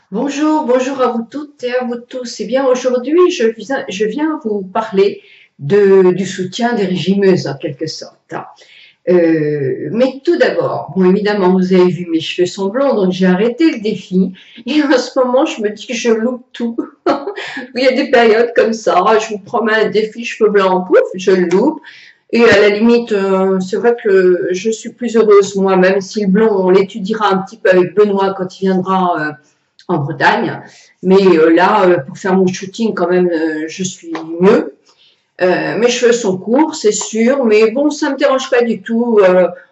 Bonjour, bonjour à vous toutes et à vous tous. Eh bien, aujourd'hui, je viens vous parler du soutien des régimeuses, en quelque sorte. Mais tout d'abord, bon, évidemment, vous avez vu, mes cheveux sont blonds, donc j'ai arrêté le défi. Et en ce moment, je me dis que je loupe tout. Il y a des périodes comme ça, je vous promets un défi cheveux blancs, pouf, je le loupe. Et à la limite, c'est vrai que je suis plus heureuse moi-même si le blond, on l'étudiera un petit peu avec Benoît quand il viendra en Bretagne. Mais là, pour faire mon shooting, quand même, je suis mieux. Mes cheveux sont courts, c'est sûr, mais bon, ça me dérange pas du tout.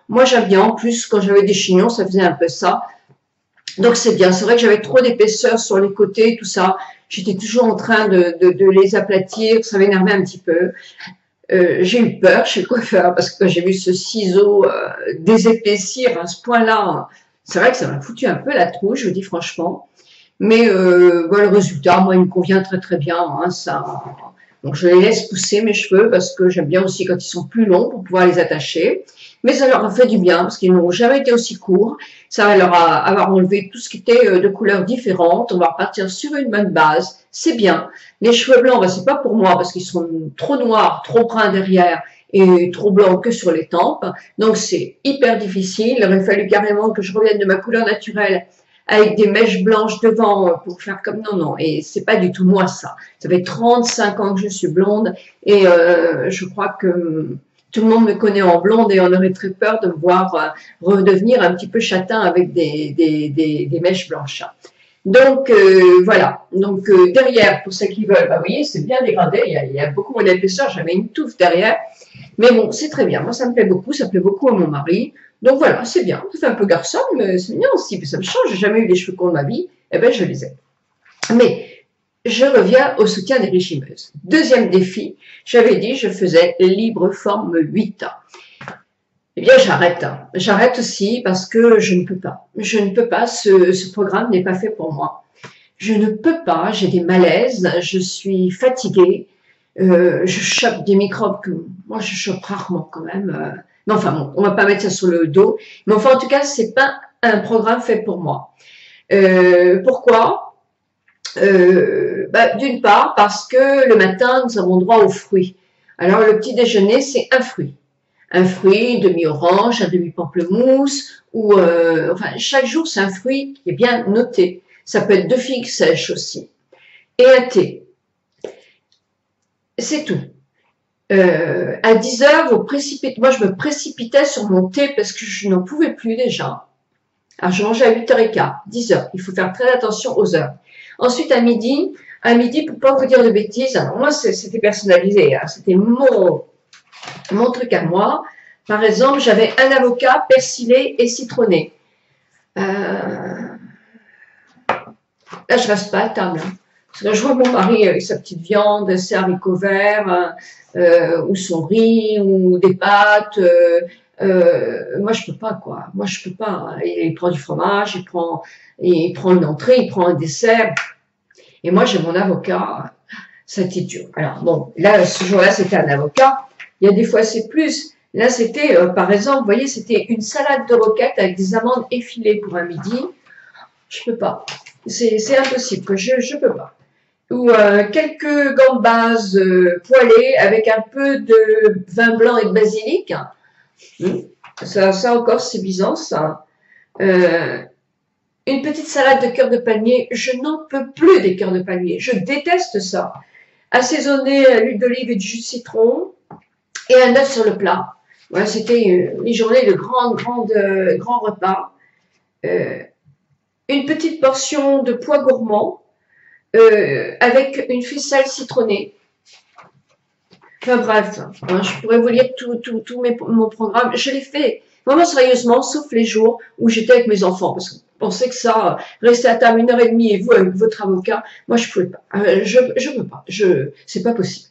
Moi, j'aime bien. En plus, quand j'avais des chignons, ça faisait un peu ça. Donc, c'est bien. C'est vrai que j'avais trop d'épaisseur sur les côtés, tout ça. J'étais toujours en train de les aplatir. Ça m'énervait un petit peu. J'ai eu peur chez le coiffeur parce que quand j'ai vu ce ciseau désépaissir à ce point-là, c'est vrai que ça m'a foutu un peu la trouille, je vous dis franchement. Mais bon, le résultat, moi, il me convient très très bien. Hein, ça. Donc je les laisse pousser mes cheveux parce que j'aime bien aussi quand ils sont plus longs pour pouvoir les attacher. Mais ça leur a fait du bien parce qu'ils n'ont jamais été aussi courts. Ça va leur avoir enlevé tout ce qui était de couleurs différentes. On va repartir sur une bonne base. C'est bien. Les cheveux blancs, ben, c'est pas pour moi parce qu'ils sont trop noirs, trop bruns derrière et trop blancs que sur les tempes. Donc c'est hyper difficile. Il aurait fallu carrément que je revienne de ma couleur naturelle avec des mèches blanches devant pour faire comme non, non. Et c'est pas du tout moi ça. Ça fait 35 ans que je suis blonde et je crois que tout le monde me connaît en blonde et on aurait très peur de me voir redevenir un petit peu châtain avec des mèches blanches. Donc voilà. Donc derrière, pour ceux qui veulent, bah, vous voyez, c'est bien dégradé. Il y a beaucoup moins d'épaisseur. J'avais une touffe derrière. Mais bon, c'est très bien. Moi, ça me plaît beaucoup. Ça plaît beaucoup à mon mari. Donc voilà, c'est bien. Ça fait un peu garçon, mais c'est bien aussi. Ça me change. J'ai jamais eu des cheveux courts de ma vie. Eh ben, je les ai. Mais je reviens au soutien des régimeuses. Deuxième défi, j'avais dit je faisais libre forme 8 ans. Eh bien, j'arrête. J'arrête aussi parce que je ne peux pas. Je ne peux pas. Ce programme n'est pas fait pour moi. Je ne peux pas. J'ai des malaises. Je suis fatiguée. Je chope des microbes que moi je chope rarement quand même. Mais enfin bon, on va pas mettre ça sur le dos. Mais enfin en tout cas, c'est pas un programme fait pour moi. Pourquoi D'une part parce que le matin nous avons droit aux fruits. Alors le petit déjeuner c'est un fruit demi-orange, un demi-pamplemousse ou enfin chaque jour c'est un fruit qui est bien noté. Ça peut être 2 figues sèches aussi et un thé. C'est tout. À 10 heures, moi je me précipitais sur mon thé parce que je n'en pouvais plus déjà. Alors je mangeais à 8h15, 10 heures. Il faut faire très attention aux heures. Ensuite à midi pour pas vous dire de bêtises, alors moi c'était personnalisé, hein, c'était mon truc à moi. Par exemple, j'avais un avocat persillé et citronné. Là, je reste pas à table. Hein. Parce que je vois mon mari avec sa petite viande, ses haricots verts, ou son riz, ou des pâtes. Moi, je peux pas, quoi. Moi, je peux pas. Il prend du fromage, il prend une entrée, il prend un dessert. Et moi, j'ai mon avocat. Ça a été dur. Alors, bon, là, ce jour-là, c'était un avocat. Il y a des fois, c'est plus. Là, c'était, par exemple, vous voyez, c'était une salade de roquettes avec des amandes effilées pour un midi. Je peux pas. C'est impossible. Je peux pas. Ou quelques gambas poêlées avec un peu de vin blanc et de basilic. Ça encore, c'est bizarre, ça. Une petite salade de cœur de palmier. Je n'en peux plus des cœurs de palmier. Je déteste ça. Assaisonné à l'huile d'olive et du jus de citron et un œuf sur le plat. Voilà, c'était une journée de grands repas. Une petite portion de pois gourmand avec une ficelle citronnée. Enfin bref, hein, je pourrais vous lire tout mon programme. Je l'ai fait vraiment sérieusement, sauf les jours où j'étais avec mes enfants. Parce que vous pensez que ça, rester à table 1h30 et vous avec votre avocat, moi je ne pouvais pas. Je peux pas. C'est pas possible.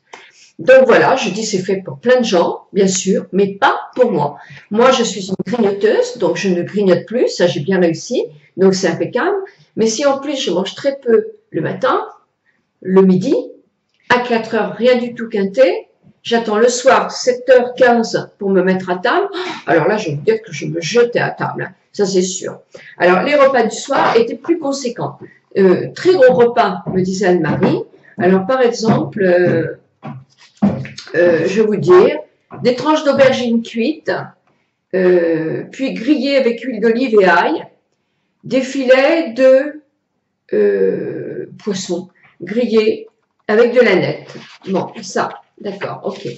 Donc voilà, je dis c'est fait pour plein de gens, bien sûr, mais pas pour moi. Moi, je suis une grignoteuse, donc je ne grignote plus, ça j'ai bien réussi, donc c'est impeccable. Mais si en plus je mange très peu le matin, le midi, à 4 heures, rien du tout qu'un thé, j'attends le soir 7h15 pour me mettre à table, alors là je vais vous dire que je me jetais à table, ça c'est sûr. Alors les repas du soir étaient plus conséquents. Très gros repas, me disait Anne-Marie. Alors, par exemple, je vais vous dire, des tranches d'aubergines cuites, puis grillées avec huile d'olive et ail, des filets de poisson grillés avec de la nette. Bon, ça, d'accord, ok.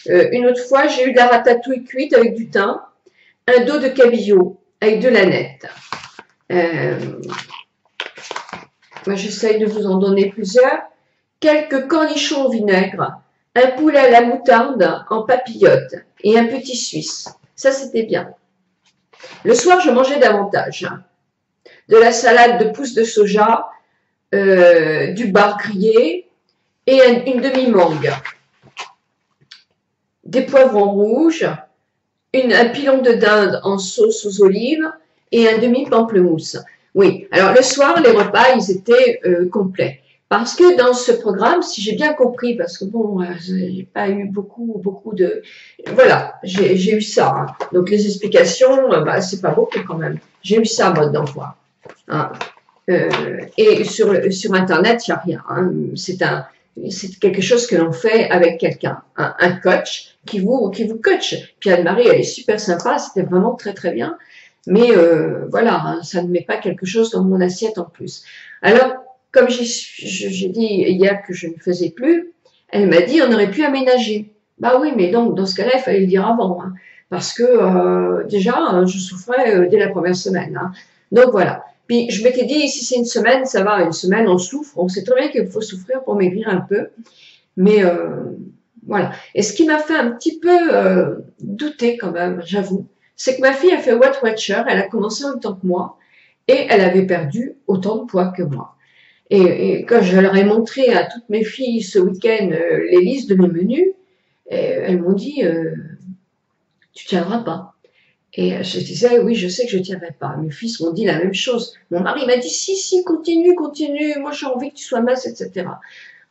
Une autre fois, j'ai eu de la ratatouille cuite avec du thym, un dos de cabillaud avec de la nette. Moi, j'essaye de vous en donner plusieurs. Quelques cornichons au vinaigre, un poulet à la moutarde en papillote et un petit suisse. Ça, c'était bien. Le soir, je mangeais davantage. De la salade de pousses de soja, du bar grillé et une demi-mangue. Des poivrons rouges, un pilon de dinde en sauce aux olives et un demi-pamplemousse. Oui, alors le soir, les repas, ils étaient complets. Parce que dans ce programme, si j'ai bien compris, parce que bon, j'ai pas eu beaucoup de... Voilà, j'ai eu ça. Hein. Donc les explications, bah, c'est pas beaucoup quand même. J'ai eu ça, mode d'emploi. Hein. Et sur Internet, il n'y a rien. Hein. C'est quelque chose que l'on fait avec quelqu'un, un coach qui vous coach. Puis Anne-Marie, elle est super sympa, c'était vraiment très très bien. Mais voilà, hein, ça ne met pas quelque chose dans mon assiette en plus. Alors, comme j'ai dit hier que je ne faisais plus, elle m'a dit on aurait pu aménager. Bah oui, mais donc dans ce cas-là, il fallait le dire avant, hein, parce que déjà, je souffrais dès la première semaine. Hein. Donc voilà. Puis je m'étais dit, si c'est une semaine, ça va, une semaine, on souffre. On sait très bien qu'il faut souffrir pour maigrir un peu. Mais voilà. Et ce qui m'a fait un petit peu douter quand même, j'avoue, c'est que ma fille a fait Weight Watcher, elle a commencé en même temps que moi, et elle avait perdu autant de poids que moi. Et quand je leur ai montré à toutes mes filles ce week-end les listes de mes menus, elles m'ont dit, tu tiendras pas. Et je disais, oui, je sais que je ne tiendrai pas. Mes fils m'ont dit la même chose. Mon mari m'a dit, si, continue. Moi, j'ai envie que tu sois mince, etc.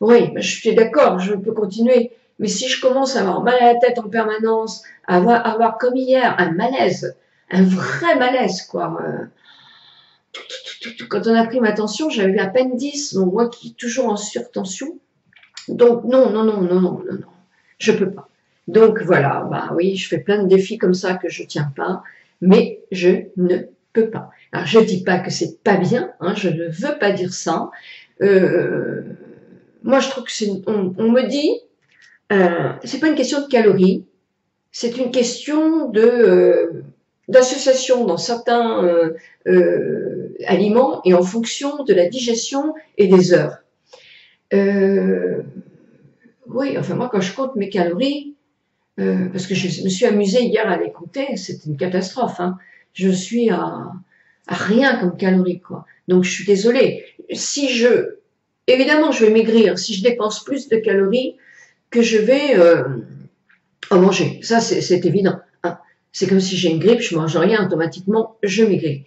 Oui, je suis d'accord, je peux continuer. Mais si je commence à avoir mal à la tête en permanence, à avoir comme hier, un malaise, un vrai malaise, quoi. Quand on a pris ma tension, j'avais à peine 10, bon, moi qui suis toujours en surtension. Donc, non, je peux pas. Donc voilà, bah oui, je fais plein de défis comme ça que je tiens pas, mais je ne peux pas. Alors je dis pas que c'est pas bien, hein, je ne veux pas dire ça. Moi je trouve que on me dit, c'est pas une question de calories, c'est une question de d'association dans certains aliments et en fonction de la digestion et des heures. Oui, enfin moi quand je compte mes calories, parce que je me suis amusée hier à les compter, c'est une catastrophe. Hein. Je suis à rien comme calories, quoi. Donc je suis désolée. Évidemment, je vais maigrir si je dépense plus de calories que je vais en manger. Ça, c'est évident. Hein. C'est comme si j'ai une grippe, je mange rien, automatiquement, je maigris.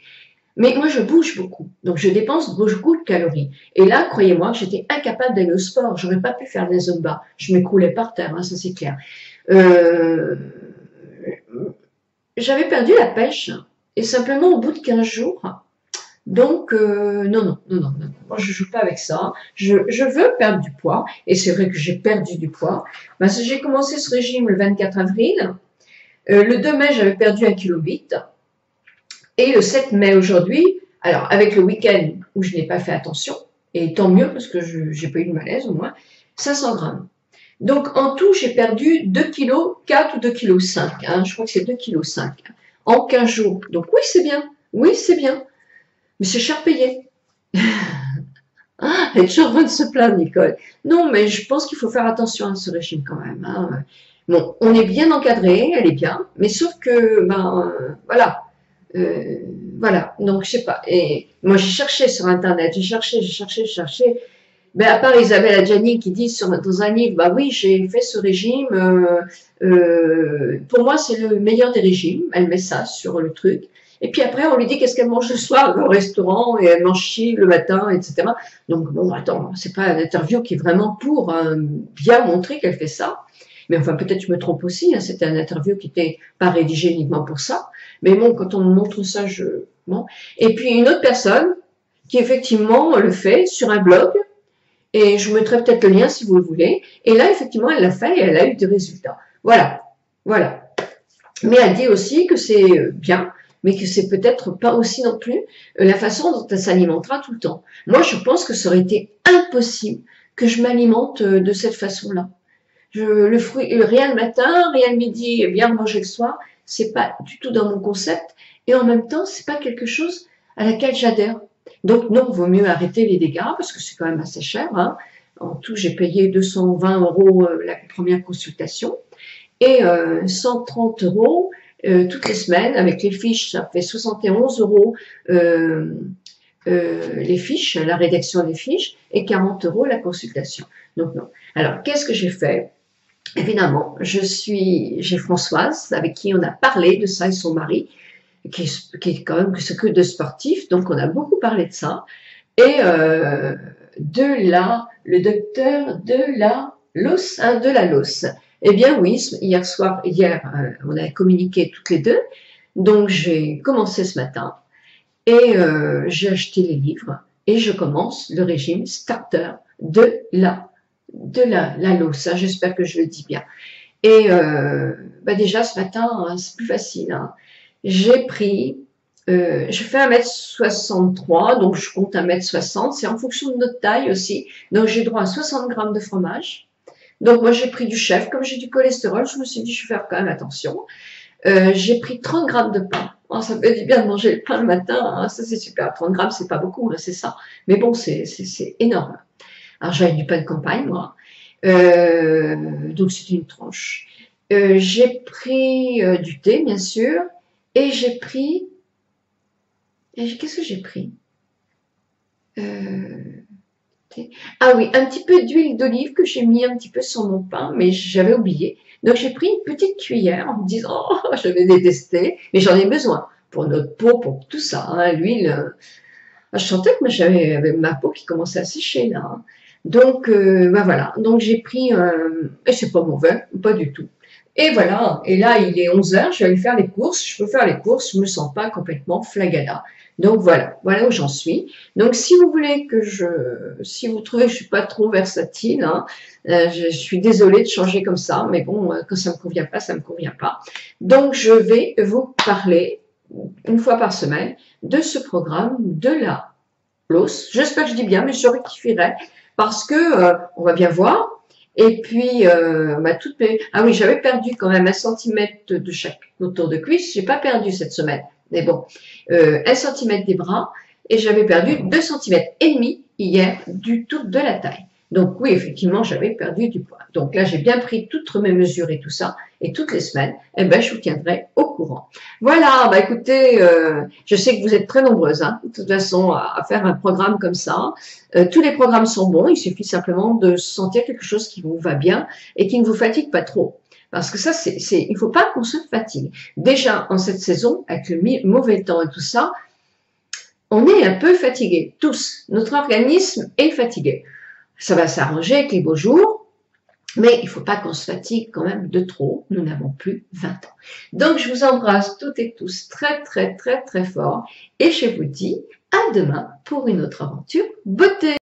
Mais moi, je bouge beaucoup, donc je dépense beaucoup de calories. Et là, croyez-moi, j'étais incapable d'aller au sport. J'aurais pas pu faire des Zumba. Je m'écroulais par terre, hein, ça c'est clair. J'avais perdu la pêche, et simplement au bout de 15 jours. Donc, non. Moi, je joue pas avec ça. Je veux perdre du poids, et c'est vrai que j'ai perdu du poids. Parce que j'ai commencé ce régime le 24 avril. Le 2 mai, j'avais perdu 1,8 kg. Et le 7 mai aujourd'hui, alors avec le week-end où je n'ai pas fait attention, et tant mieux parce que je n'ai pas eu de malaise au moins, 500 grammes. Donc en tout, j'ai perdu 2,4 kg ou 2,5 kg. Hein, je crois que c'est 2,5 kg en 15 jours. Donc oui, c'est bien. Oui, c'est bien. Mais c'est cher payé. Elle est toujours en train de se plaindre, Nicole. Non, mais je pense qu'il faut faire attention à ce régime quand même. Hein. Bon, on est bien encadré, elle est bien, mais sauf que, voilà. Voilà, donc je sais pas. Et moi j'ai cherché sur internet, j'ai cherché. Ben, à part Isabelle Adjani qui dit dans un livre, bah oui, j'ai fait ce régime. Pour moi, c'est le meilleur des régimes. Elle met ça sur le truc. Et puis après, on lui dit qu'est-ce qu'elle mange le soir au restaurant et elle mange chi le matin, etc. Donc bon, attends, c'est pas une interview qui est vraiment pour bien montrer qu'elle fait ça. Mais enfin, peut-être je me trompe aussi. Hein, c'était une interview qui n'était pas rédigée uniquement pour ça. Mais bon, quand on me montre ça, bon. Et puis une autre personne qui effectivement le fait sur un blog, et je vous mettrai peut-être le lien si vous le voulez. Et là, effectivement, elle l'a fait et elle a eu des résultats. Voilà, voilà. Mais elle dit aussi que c'est bien, mais que c'est peut-être pas aussi non plus la façon dont elle s'alimentera tout le temps. Moi, je pense que ça aurait été impossible que je m'alimente de cette façon-là. Le fruit, rien le matin, rien le midi, bien manger le soir, c'est pas du tout dans mon concept. Et en même temps, c'est pas quelque chose à laquelle j'adhère. Donc non, vaut mieux arrêter les dégâts parce que c'est quand même assez cher. Hein. En tout, j'ai payé 220 € la première consultation et 130 € toutes les semaines avec les fiches. Ça fait 71 € les fiches, la rédaction des fiches et 40 € la consultation. Donc non. Alors qu'est-ce que j'ai fait? Évidemment, j'ai Françoise avec qui on a parlé de ça et son mari qui est quand même que de sportif, donc on a beaucoup parlé de ça. Et le docteur de la Loos. Eh bien oui, hier, on a communiqué toutes les deux, donc j'ai commencé ce matin et j'ai acheté les livres et je commence le régime starter de la Loos. Hein, j'espère que je le dis bien. Et déjà ce matin, hein, c'est plus facile. Hein. J'ai pris, je fais 1m63, donc je compte 1m60, c'est en fonction de notre taille aussi. Donc j'ai droit à 60 grammes de fromage. Donc moi j'ai pris du chèvre, comme j'ai du cholestérol, je me suis dit je vais faire quand même attention. J'ai pris 30 grammes de pain. Oh, ça fait du bien de manger le pain le matin, hein, ça c'est super. 30 grammes c'est pas beaucoup, hein, c'est ça. Mais bon, c'est énorme. Alors j'avais du pain de campagne moi, donc c'était une tranche. J'ai pris du thé bien sûr. Et j'ai pris, qu'est-ce que j'ai pris Ah oui, un petit peu d'huile d'olive que j'ai mis un petit peu sur mon pain, mais j'avais oublié. Donc j'ai pris une petite cuillère en me disant, oh, je vais détester, mais j'en ai besoin pour notre peau, pour tout ça. Hein, l'huile, je sentais que j'avais ma peau qui commençait à sécher là. Hein. Donc voilà, donc j'ai pris, et c'est pas mauvais, pas du tout. Et voilà, et là il est 11h, je vais aller faire les courses, je peux faire les courses, je me sens pas complètement flagada. Donc voilà où j'en suis. Donc si vous voulez si vous trouvez que je suis pas trop versatile, hein, je suis désolée de changer comme ça, mais bon, quand ça me convient pas, ça me convient pas. Donc je vais vous parler une fois par semaine de ce programme de la Loos. J'espère que je dis bien, mais je rectifierai parce que on va bien voir. Et puis, ah oui, j'avais perdu quand même 1 centimètre de chaque autour de cuisse. J'ai pas perdu cette semaine, mais bon, 1 centimètre des bras et j'avais perdu 2,5 centimètres hier du tout de la taille. Donc oui, effectivement, j'avais perdu du poids. Donc là, j'ai bien pris toutes mes mesures et tout ça. Et toutes les semaines, je vous tiendrai au courant. Voilà, écoutez, je sais que vous êtes très nombreuses, hein, de toute façon, à faire un programme comme ça. Tous les programmes sont bons, il suffit simplement de sentir quelque chose qui vous va bien et qui ne vous fatigue pas trop. Parce que ça, il faut pas qu'on se fatigue. Déjà, en cette saison, avec le mauvais temps et tout ça, on est un peu fatigué, tous. Notre organisme est fatigué. Ça va s'arranger avec les beaux jours, mais il ne faut pas qu'on se fatigue quand même de trop. Nous n'avons plus 20 ans. Donc, je vous embrasse toutes et tous très, très, très, très fort et je vous dis à demain pour une autre aventure beauté.